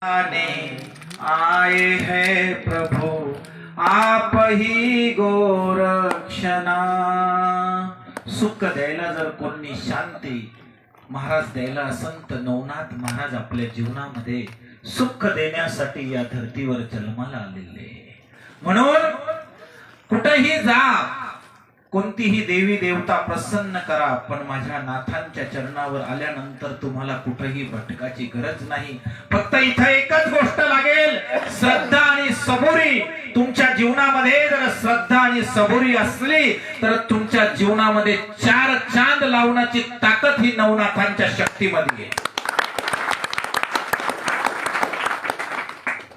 आए हैं प्रभु आप ही गोरक्षणा। सुख द्यायला जर कोणी शांती महाराज द्यायला संत नवनाथ महाराज आपल्या जीवनामध्ये सुख देण्यासाठी या धर्तीवर जन्माला आलेले। म्हणून कुठेही जा, कोणतीही देवी देवता प्रसन्न करा, पण माझ्या नाथांच्या चरणावर आल्यानंतर तुम्हाला कुठेही भटकाची गरज नाही। फक्त इथे एकच गोष्ट लागेल, श्रद्धा आणि सबुरी। तुमच्या जीवनामध्ये जर श्रद्धा आणि सबुरी असली तर तुमच्या जीवनामध्ये चार चांद लावण्याची ताकद ही नवनाथांच्या शक्तीमध्ये आहे।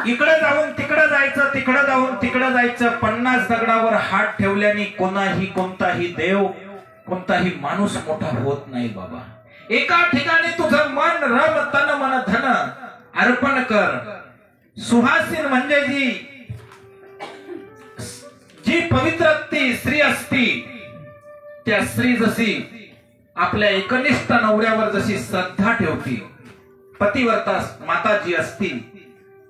इकडे जाऊन तिकडे जायचं, तिकडे जाऊन तिकडे जायचं, 50 दगडावर हात ठेवल्याने कोणताही देव कोणताही माणूस मोठा होत नाही बाबा। एका ठिकाणी तुझं मन रम तन मन धन अर्पण कर। सुहासिन म्हणजे जी पवित्र स्त्री असती, त्या स्त्री जशी आपल्या एकनिष्ठ नवऱ्यावर जशी श्रद्धा ठेवती, पतिव्रता माता जी असती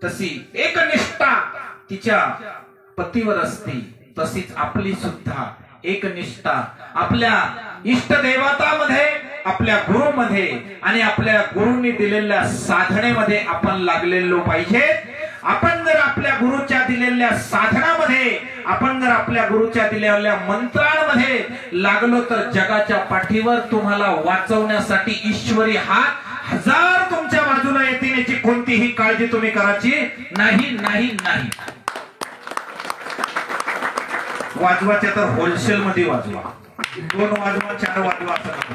तशी एकनिष्ठा तिच्या पतीवर असते, तशीच आपली सुद्धा एकनिष्ठा आपल्या इष्ट देवतामध्ये, आपल्या गुरुमध्ये आणि आपल्या गुरूंनी दिलेल्या साधनेमध्ये आपण लागलेलो पाहिजे। आपण जर आपल्या गुरुच्या दिलेल्या साधनामध्ये, आपण जर आपल्या गुरुच्या दिलेल्या मंत्रांमध्ये लागलो तर जगाच्या पाठीवर तुम्हाला वाचवण्यासाठी ईश्वरी हात हजार तुमच्या बाजूला येतील, याची कोणतीही काळजी तुम्ही करायची नाही नाही नाही। वाजवाच्या तर होलसेल मध्ये वाजवा, 2 वाजवा 4 वाजवा असं नको,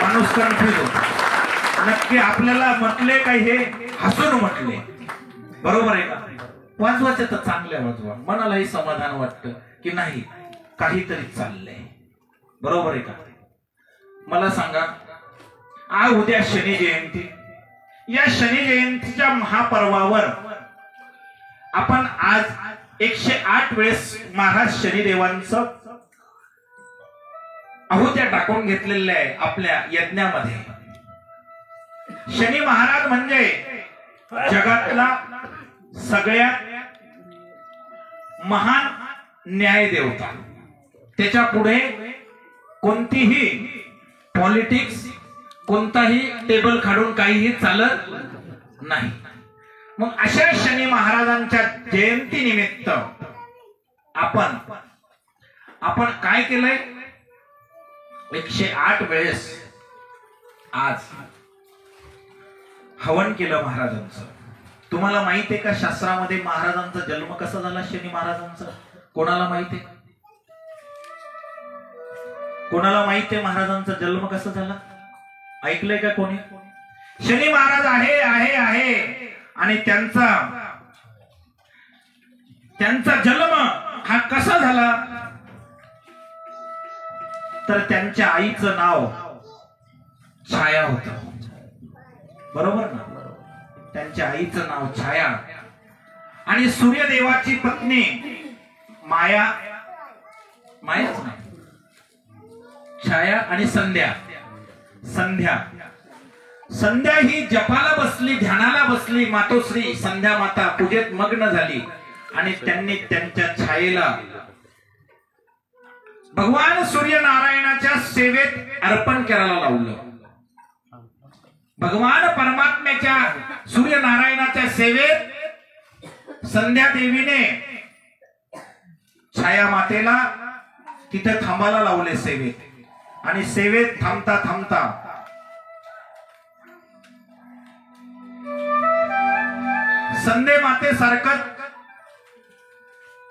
माणूस कन्फ्युज होतो। नक्की आपल्याला म्हटले काय, हे हसून म्हटले, बरोबर आहे का? वाजवाच्या तर चांगल्या वाजवा, मनालाही समाधान वाटतं की नाही काहीतरी चाललंय, बरोबर आहे का? मला सांगा, आज उद्या शनी जयंती, या शनी जयंतीच्या महापर्वावर आपण आज 108 वेळेस महाराज शनिदेवांचं आहुत्या टाकून घेतलेल्या आहे आपल्या यज्ञामध्ये। शनी महाराज म्हणजे जगातला सगळ्यात महान न्याय देवता। त्याच्या पुढे कोणतीही पॉलिटिक्स, कोणताही टेबल काढून काहीही चालत नाही। मग अशा शनी महाराजांच्या जयंती निमित्त आपण काय केलंय, 108 वेळेस आज हवन केलं महाराजांचं। तुम्हाला माहिती आहे का शास्त्रामध्ये महाराजांचा जन्म कसा झाला? शनी महाराजांचा कोणाला माहिती आहे? कोणाला माहिती आहे महाराजांचा जन्म कसा झाला? ऐकलंय का कोणी? शनी महाराज आहे आहे आहे आणि त्यांचा जन्म हा कसा झाला तर त्यांच्या आईचं नाव छाया होतं, बरोबर ना? त्यांच्या आईचं नाव छाया आणि सूर्यदेवाची पत्नी मायाच नाही, छाया आणि संध्या ही जपाला बसली, ध्यानाला बसली, मातोश्री संध्या माता पूजेत मग्न झाली आणि त्यांनी त्यांच्या छायेला भगवान सूर्यनारायणाच्या सेवेत अर्पण करायला लावलं। भगवान परमात्म्याच्या सूर्यनारायणाच्या सेवेत संध्या देवीने छाया मातेला तिथे थांबायला लावले सेवेत, आणि सेवेत थांबता थांबता संध्या मातेसारखं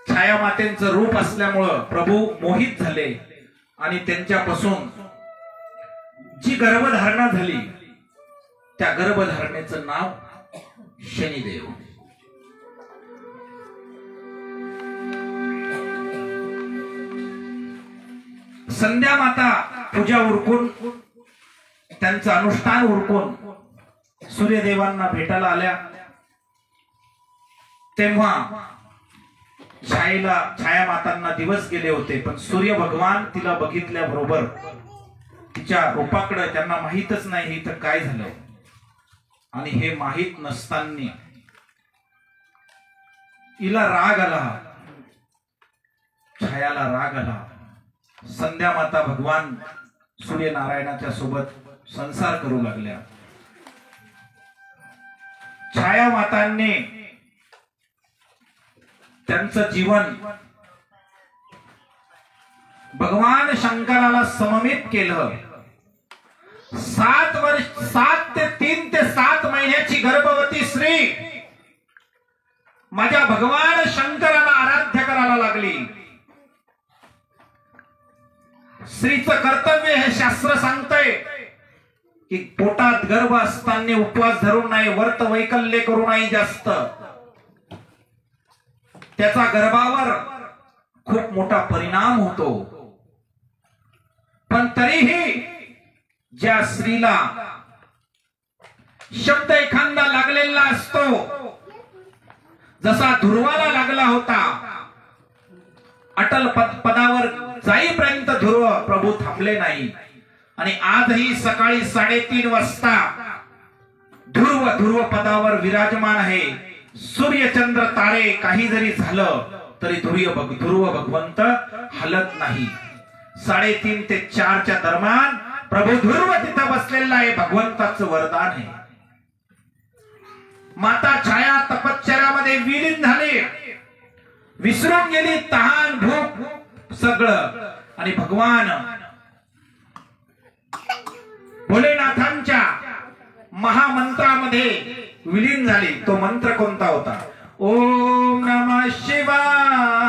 छाया मातेंचं रूप असल्यामुळं प्रभू मोहित झाले आणि त्यांच्यापासून जी गर्भधारणा झाली त्या गर्भधारणेचं नाव शनिदेव। संध्या माता पूजा उरकून, त्यांचं अनुष्ठान उरकून सूर्यदेवांना भेटायला आल्या, तेव्हा छाया मातांना दिवस गेले होते, पण सूर्य भगवान तिला बघितल्याबरोबर तिच्या रूपाकडे त्यांना माहीतच नाही इथं काय झालं। आणि हे माहित नसताना हिला राग आला, छायाला राग आला. संध्या माता भगवान सूर्यनारायणाच्या सोबत संसार करू लागल्या. छाया मातांनी त्यांचं जीवन भगवान शंकराला सममित केलं. 7 ते 3 ते 7 महिन्याची गर्भवती स्त्री माझ्या भगवान शंकराला आराध्य करायला लागली. स्त्रीचं कर्तव्य हे शास्त्र सांगतंय की पोटात गर्भ असताना उपवास धरून नाही, व्रत वैकल्य करू नाही जास्त. त्याचा गर्भावर खूप मोठा परिणाम होतो. पण तरीही ज्या स्त्रीला शब्द एखादा लागलेला असतो, जसा ध्रुवाला लागला होता, अटल पदावर जाईपर्यंत ध्रुव प्रभू थांबले नाही. आणि आजही सकाळी 3:30 वाजता ध्रुव पदावर विराजमान आहे. सूर्य चंद्र तारे काही जरी झालं तरी ध्रुव भगवंत हलत नाही. 3:30 ते 4च्या दरम्यान प्रभू ध्रुव तिथं बसलेला आहे. भगवंताचं वरदान आहे. माता छाया तपश्चर्यामध्ये विलीन झाली, विसरून गेली तहान भूक सगळं, आणि भगवान भोलेनाथांच्या महामंत्रामध्ये विलीन झाली. तो मंत्र कोणता होता? ओम नमः शिवाय.